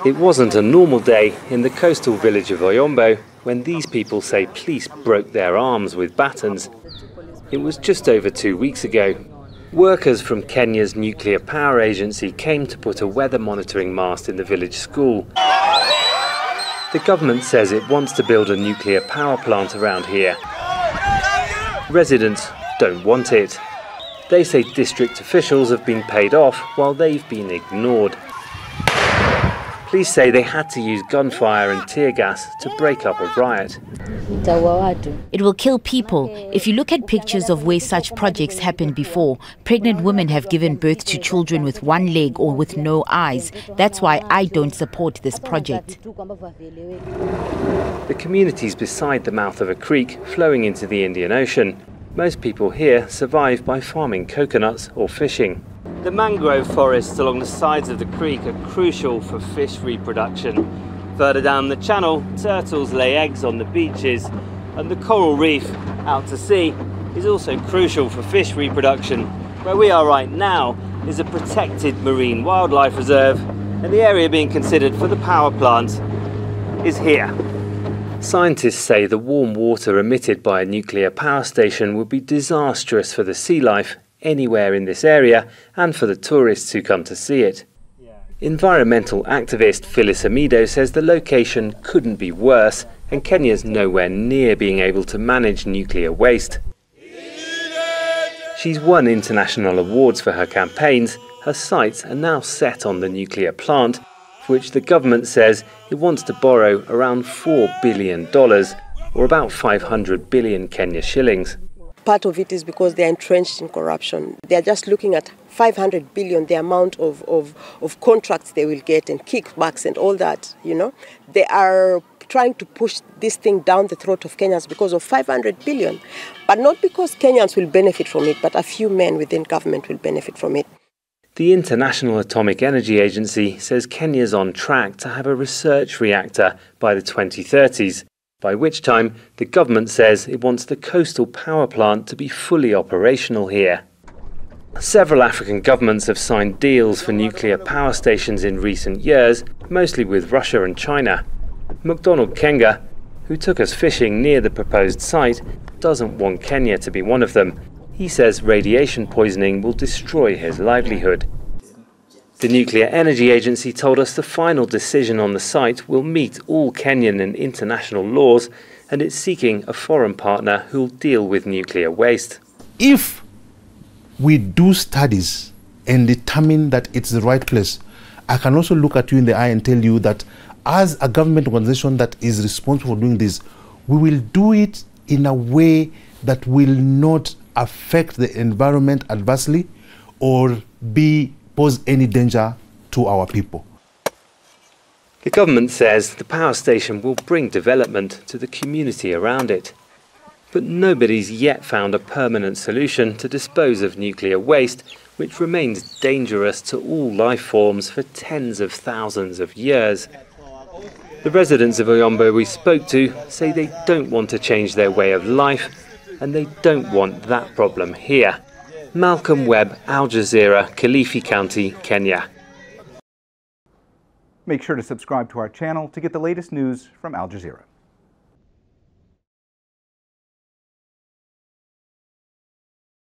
It wasn't a normal day in the coastal village of Oyombo when these people say police broke their arms with batons. It was just over 2 weeks ago. Workers from Kenya's nuclear power agency came to put a weather monitoring mast in the village school. The government says it wants to build a nuclear power plant around here. Residents don't want it. They say district officials have been paid off while they've been ignored. Police say they had to use gunfire and tear gas to break up a riot. It will kill people. If you look at pictures of where such projects happened before, pregnant women have given birth to children with one leg or with no eyes. That's why I don't support this project. The community's beside the mouth of a creek flowing into the Indian Ocean. Most people here survive by farming coconuts or fishing. The mangrove forests along the sides of the creek are crucial for fish reproduction. Further down the channel, turtles lay eggs on the beaches, and the coral reef out to sea is also crucial for fish reproduction. Where we are right now is a protected marine wildlife reserve, and the area being considered for the power plant is here. Scientists say the warm water emitted by a nuclear power station would be disastrous for the sea life anywhere in this area and for the tourists who come to see it. Environmental activist Phyllis Amido says the location couldn't be worse and Kenya's nowhere near being able to manage nuclear waste. She's won international awards for her campaigns. Her sights are now set on the nuclear plant, for which the government says it wants to borrow around $4 billion, or about 500 billion Kenya shillings. Part of it is because they are entrenched in corruption. They are just looking at 500 billion, the amount of contracts they will get and kickbacks and all that, you know. They are trying to push this thing down the throat of Kenyans because of 500 billion. But not because Kenyans will benefit from it, but a few men within government will benefit from it. The International Atomic Energy Agency says Kenya's on track to have a research reactor by the 2030s. By which time the government says it wants the coastal power plant to be fully operational here. Several African governments have signed deals for nuclear power stations in recent years, mostly with Russia and China. McDonald Kenga, who took us fishing near the proposed site, doesn't want Kenya to be one of them. He says radiation poisoning will destroy his livelihood. The Nuclear Energy Agency told us the final decision on the site will meet all Kenyan and international laws, and it's seeking a foreign partner who'll deal with nuclear waste. If we do studies and determine that it's the right place, I can also look at you in the eye and tell you that as a government organization that is responsible for doing this, we will do it in a way that will not affect the environment adversely or pose any danger to our people. The government says the power station will bring development to the community around it. But nobody's yet found a permanent solution to dispose of nuclear waste, which remains dangerous to all life forms for tens of thousands of years. The residents of Oyombo we spoke to say they don't want to change their way of life, and they don't want that problem here. Malcolm Webb, Al Jazeera, Kilifi County, Kenya. Make sure to subscribe to our channel to get the latest news from Al Jazeera.